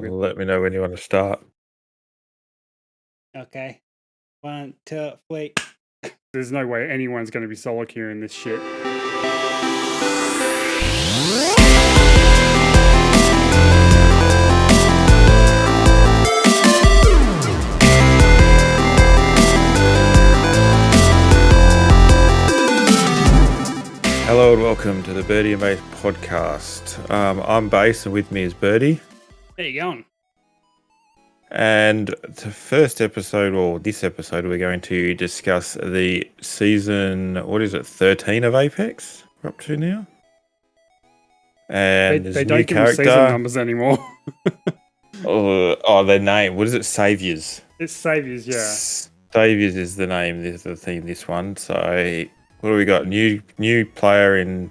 Let me know when you want to start. Okay. 1, 2, 3. There's no way anyone's going to be solo queuing this shit. Hello and welcome to the Birdy and Bass Podcast. I'm Bass and with me is Birdy. There you going. And the first episode, or this episode, we're going to discuss the season, 13 of Apex we're up to now. And they don't give them season numbers anymore. Their name. What is it? Saviors. It's Saviors, yeah. Saviors is the name, the theme this one. So what do we got? New player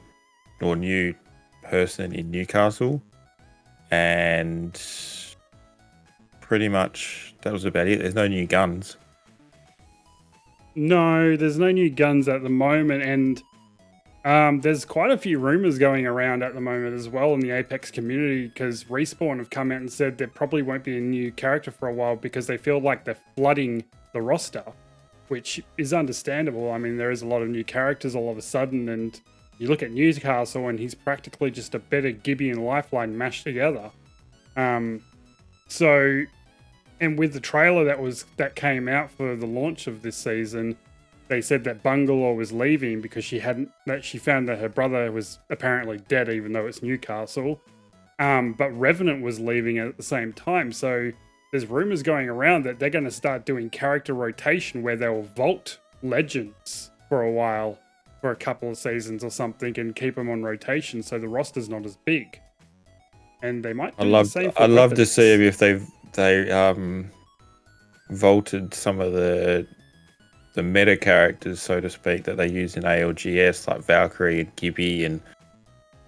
new person in Newcastle. And pretty much that was about it. There's no new guns. No, there's no new guns at the moment, and there's quite a few rumors going around at the moment as well in the Apex community, because Respawn have come out and said there probably won't be a new character for a while because they feel like they're flooding the roster, which is understandable. I mean, there is a lot of new characters all of a sudden, and you look at Newcastle and he's practically just a better Gibby and Lifeline mashed together. And with the trailer that came out for the launch of this season, they said that Bangalore was leaving because she found that her brother was apparently dead, even though it's Newcastle. But Revenant was leaving at the same time. So there's rumors going around that they're going to start doing character rotation where they'll vault legends for a while, for a couple of seasons or something, and keep them on rotation so the roster's not as big. And they might do the same for I'd love to see if they vaulted some of the meta characters, so to speak, that they use in ALGS, like Valkyrie and Gibby and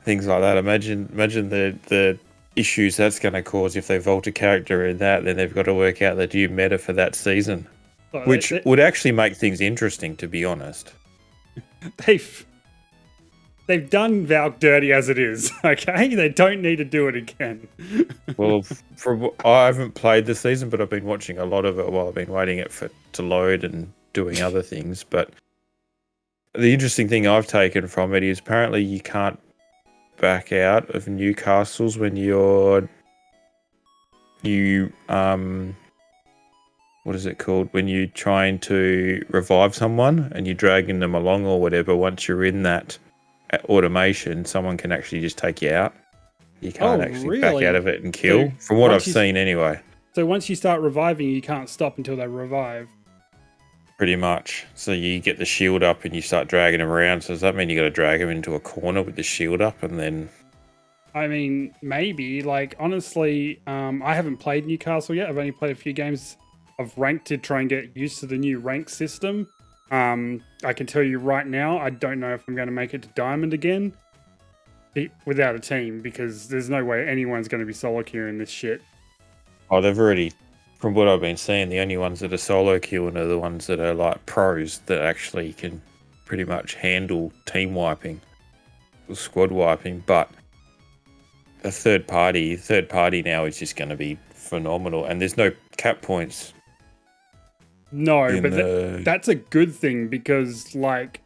things like that. Imagine the issues that's going to cause if they vault a character in that. Then they've got to work out the new meta for that season, which would actually make things interesting, to be honest. They've done Valk dirty as it is, okay? They don't need to do it again. Well, I haven't played this season, but I've been watching a lot of it while I've been waiting to load and doing other things. But the interesting thing I've taken from it is apparently you can't back out of Newcastles when what is it called? When you're trying to revive someone and you're dragging them along or whatever. Once you're in that automation, someone can actually just take you out. You can't back out of it and kill, from what I've seen anyway. So once you start reviving, you can't stop until they revive. Pretty much. So you get the shield up and you start dragging them around. So does that mean you got to drag them into a corner with the shield up and then? I mean, maybe. Like, honestly, I haven't played Newcastle yet. I've only played a few games of ranked to try and get used to the new rank system. I can tell you right now, I don't know if I'm going to make it to Diamond again without a team, because there's no way anyone's going to be solo queuing this shit. Oh, they've already, from what I've been seeing, the only ones that are solo queuing are the ones that are like pros that actually can pretty much handle team wiping or squad wiping. But a third party now is just going to be phenomenal, and there's no cap points. No, but that's a good thing, because like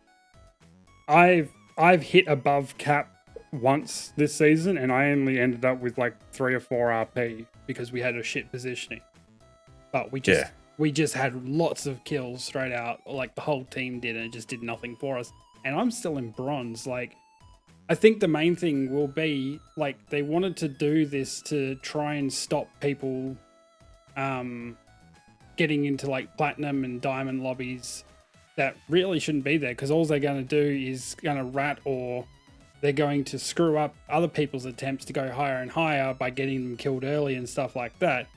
I've hit above cap once this season and I only ended up with like 3 or 4 RP because we had a shit positioning. But we just had lots of kills straight out, like the whole team did, and it just did nothing for us. And I'm still in bronze. Like, I think the main thing will be, like, they wanted to do this to try and stop people getting into like platinum and diamond lobbies that really shouldn't be there, because all they're going to do is going to rat, or they're going to screw up other people's attempts to go higher and higher by getting them killed early and stuff like that.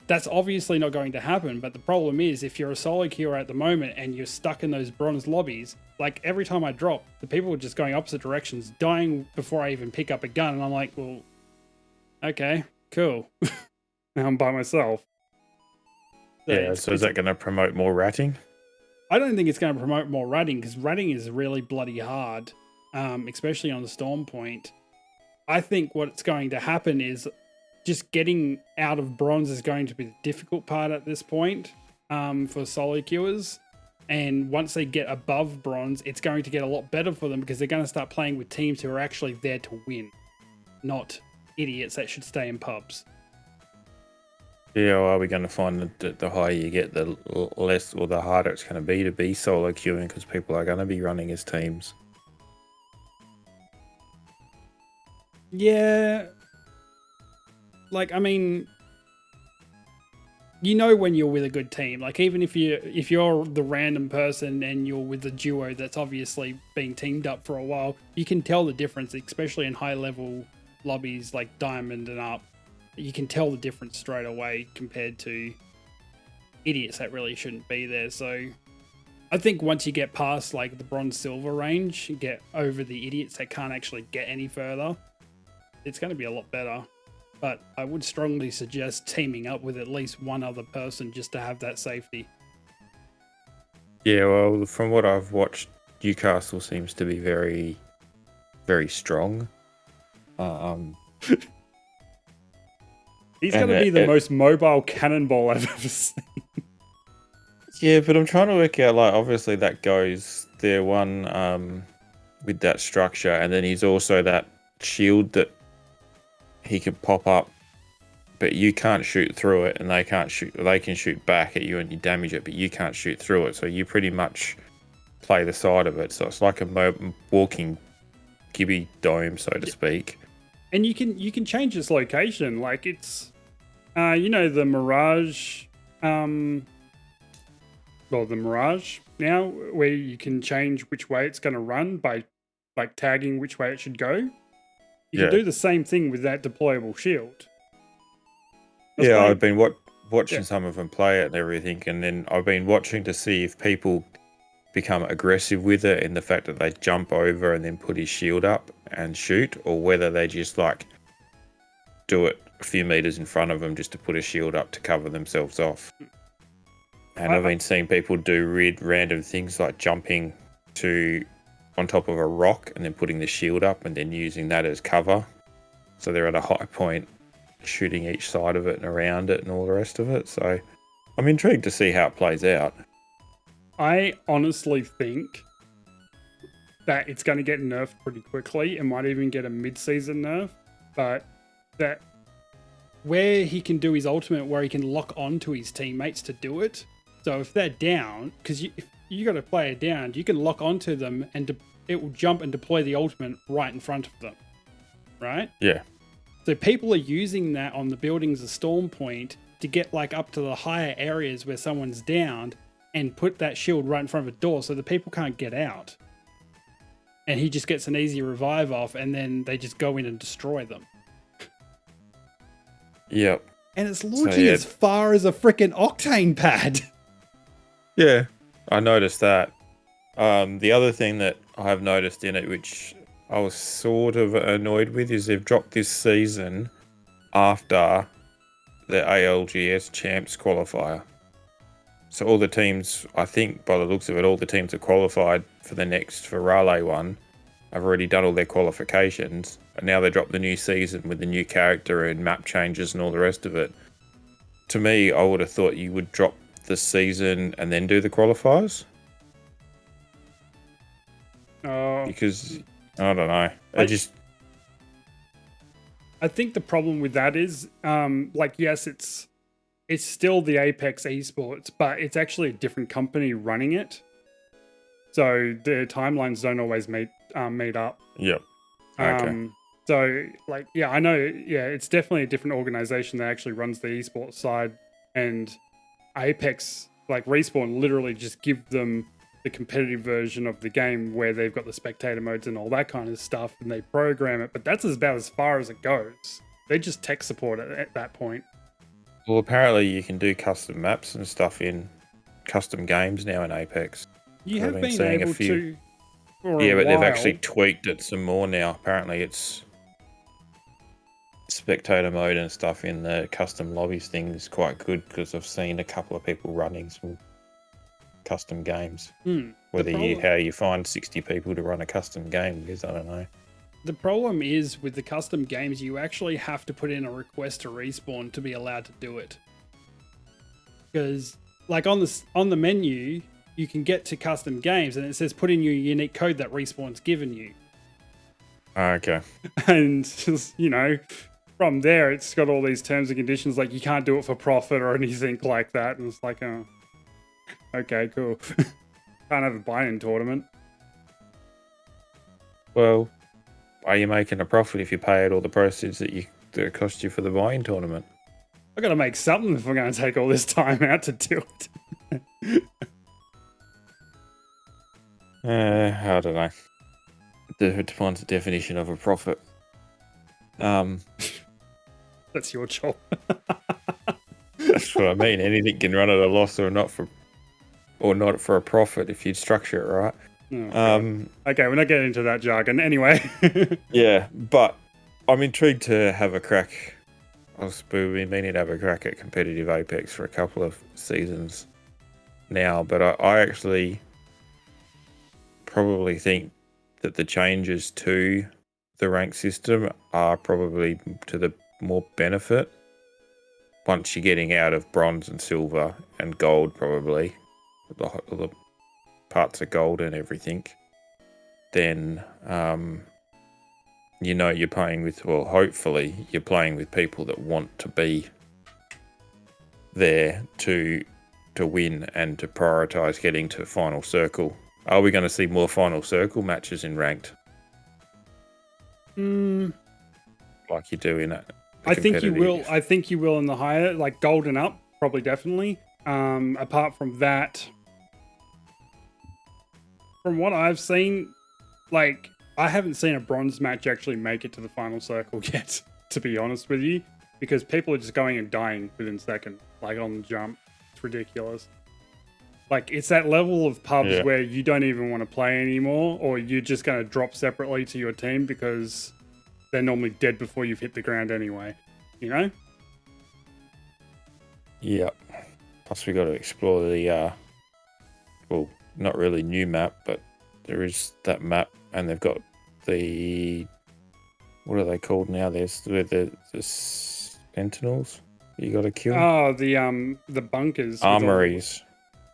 That's obviously not going to happen, but the problem is, if you're a solo queuer at the moment and you're stuck in those bronze lobbies, like every time I drop, the people are just going opposite directions, dying before I even pick up a gun, and I'm like, well, okay, cool. Now I'm by myself. So is that going to promote more ratting? I don't think it's going to promote more ratting, because ratting is really bloody hard, especially on the Storm Point. I think what's going to happen is just getting out of bronze is going to be the difficult part at this point for solo queuers. And once they get above bronze, it's going to get a lot better for them because they're going to start playing with teams who are actually there to win, not idiots that should stay in pubs. Yeah, well, are we going to find that the higher you get, the less or the harder it's going to be solo queuing because people are going to be running as teams? Yeah. Like, I mean, you know when you're with a good team. Like, even if you're the random person and you're with a duo that's obviously been teamed up for a while, you can tell the difference, especially in high-level lobbies like Diamond and up. You can tell the difference straight away compared to idiots that really shouldn't be there. So I think once you get past like the bronze-silver range, you get over the idiots that can't actually get any further, it's going to be a lot better. But I would strongly suggest teaming up with at least one other person just to have that safety. Yeah, well, from what I've watched, Newcastle seems to be very, very strong. He's going to be the most mobile cannonball I've ever seen. Yeah, but I'm trying to work out, like, obviously that goes there one with that structure, and then he's also that shield that he can pop up, but you can't shoot through it, and they can't shoot. They can shoot back at you and you damage it, but you can't shoot through it. So you pretty much play the side of it. So it's like a walking Gibby dome, so to speak. And you can change its location. Like it's, the Mirage, the Mirage now, where you can change which way it's going to run by like tagging which way it should go. You can do the same thing with that deployable shield. I've been watching some of them play it and everything, and then I've been watching to see if people become aggressive with it in the fact that they jump over and then put his shield up and shoot, or whether they just like do it a few meters in front of them just to put a shield up to cover themselves off. And I've been seeing people do random things like jumping on top of a rock and then putting the shield up and then using that as cover. So they're at a high point, shooting each side of it and around it and all the rest of it. So I'm intrigued to see how it plays out. I honestly think that it's going to get nerfed pretty quickly. It might even get a mid-season nerf, but that where he can do his ultimate, where he can lock on to his teammates to do it. So if they're down, because if you got a player down, you can lock onto them and it will jump and deploy the ultimate right in front of them, right? Yeah. So people are using that on the buildings of Storm Point to get like up to the higher areas where someone's downed and put that shield right in front of a door so the people can't get out. And he just gets an easy revive off and then they just go in and destroy them. Yep. And it's launching as far as a freaking octane pad. Yeah, I noticed that. The other thing that I've noticed in it, which I was sort of annoyed with, is they've dropped this season after the ALGS Champs qualifier. So all the teams, I think by the looks of it, all the teams that qualified for the next Raleigh one have already done all their qualifications. And now they drop the new season with the new character and map changes and all the rest of it. To me, I would have thought you would drop the season and then do the qualifiers. Because, I don't know. I think the problem with that is, yes, it's still the Apex Esports, but it's actually a different company running it. So the timelines don't always meet up. Yep. Okay. I know, it's definitely a different organization that actually runs the esports side, and Apex, like Respawn, literally just give them the competitive version of the game where they've got the spectator modes and all that kind of stuff, and they program it, but that's about as far as it goes. They just tech support it at that point. Well, apparently you can do custom maps and stuff in custom games now in Apex. You have been able to for a while. They've actually tweaked it some more now. Apparently it's spectator mode and stuff in the custom lobbies thing is quite good, because I've seen a couple of people running some custom games. How you find 60 people to run a custom game is, I don't know. The problem is with the custom games, you actually have to put in a request to respawn to be allowed to do it. Because like on the menu, you can get to custom games and it says put in your unique code that Respawn's given you. Okay. And just, from there, it's got all these terms and conditions like you can't do it for profit or anything like that. And it's like, oh, okay, cool. Can't have a buy-in tournament. Well, why are you making a profit if you pay out all the proceeds that it cost you for the buy-in tournament? I got to make something if we're going to take all this time out to do it. I don't know. It depends the definition of a profit. That's your job. That's what I mean. Anything can run at a loss or not for a profit if you structure it right. Okay, we're not getting into that jargon anyway. Yeah, but I'm intrigued to have a crack. We've been meaning to have a crack at competitive Apex for a couple of seasons now, but I actually probably think that the changes to the rank system are probably to the more benefit once you're getting out of bronze and silver and gold, probably the parts of gold and everything. Then you're playing with, well, hopefully you're playing with people that want to be there to win and to prioritize getting to final circle. Are we going to see more final circle matches in ranked? Like you do in it. I think you will. I think you will in the higher, like gold and up, probably definitely. Apart from that, from what I've seen, like I haven't seen a bronze match actually make it to the final circle yet, to be honest with you, because people are just going and dying within seconds, like on the jump. It's ridiculous. Like it's that level of pubs where you don't even want to play anymore, or you're just going to drop separately to your team because they're normally dead before you've hit the ground anyway, Yeah. Plus we got to explore the, well, not really new map, but there is that map, and they've got the, what are they called now? There's the sentinels you got to kill. Oh, the bunkers. Armories.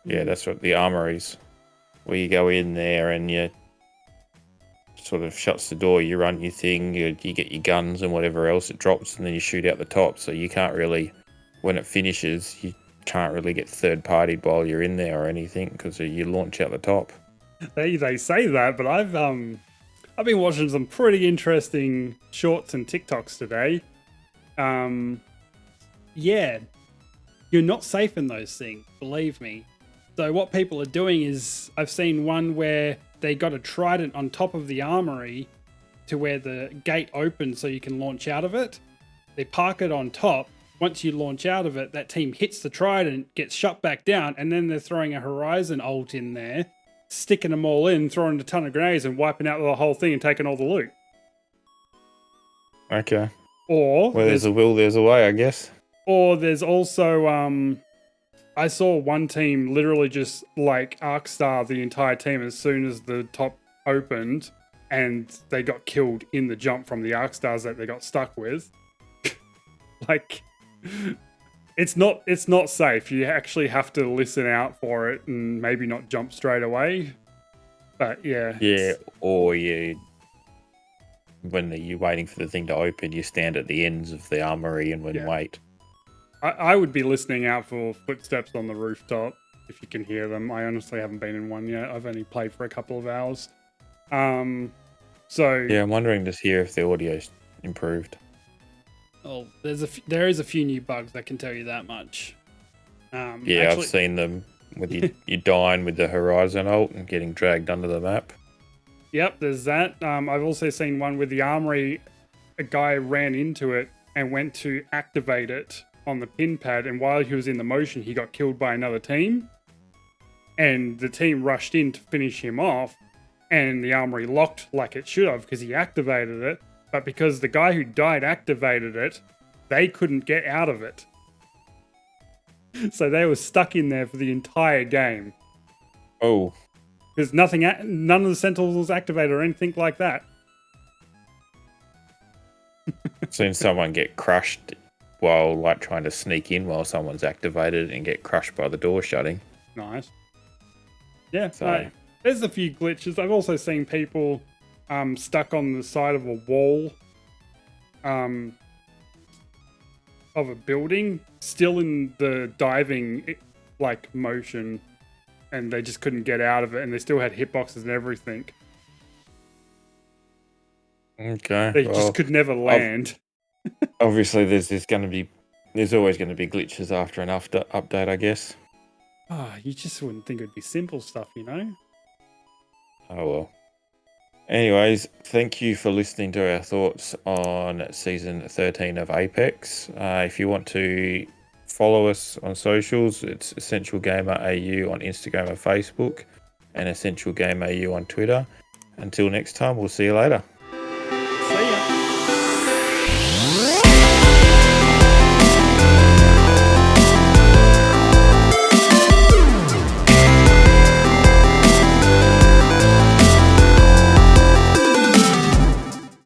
Yeah, that's what the armories, where you go in there and you sort of shuts the door, you run your thing, you get your guns and whatever else, it drops, and then you shoot out the top. So you can't really, when it finishes, you can't really get third-partied while you're in there or anything because you launch out the top. They say that, but I've been watching some pretty interesting shorts and TikToks today. Yeah, you're not safe in those things, believe me. So what people are doing is, I've seen one where they got a trident on top of the armory to where the gate opens so you can launch out of it. They park it on top. Once you launch out of it, that team hits the trident, gets shut back down, and then they're throwing a Horizon ult in there, sticking them all in, throwing a ton of grenades and wiping out the whole thing and taking all the loot. Okay. Or where there's a will, there's a way, I guess. Or there's also, I saw one team literally just like arc star the entire team as soon as the top opened, and they got killed in the jump from the arc stars that they got stuck with. Like, it's not safe. You actually have to listen out for it and maybe not jump straight away. But yeah. Yeah, or when you're waiting for the thing to open, you stand at the ends of the armory and wait. I would be listening out for footsteps on the rooftop if you can hear them. I honestly haven't been in one yet. I've only played for a couple of hours. So yeah, I'm wondering to hear if the audio's improved. Oh, there is a few new bugs, I can tell you that much. I've seen them with you dying with the Horizon ult and getting dragged under the map. Yep, there's that. I've also seen one with the armory. A guy ran into it and went to activate it on the pin pad, and while he was in the motion, he got killed by another team. And the team rushed in to finish him off, and the armory locked like it should have because he activated it. But because the guy who died activated it, they couldn't get out of it. So they were stuck in there for the entire game. Oh. Because none of the sentinels was activated or anything like that. Seen someone get crushed while like trying to sneak in while someone's activated and get crushed by the door shutting. Nice. Yeah, So there's a few glitches. I've also seen people stuck on the side of a wall of a building, still in the diving like motion, and they just couldn't get out of it, and they still had hitboxes and everything. okay, They just could never land. Obviously, there's always going to be glitches after an update, I guess. You just wouldn't think it'd be simple stuff, you know? Oh well. Anyways, thank you for listening to our thoughts on season 13 of Apex. If you want to follow us on socials, it's Essential Gamer AU on Instagram and Facebook, and Essential Game AU on Twitter. Until next time, we'll see you later.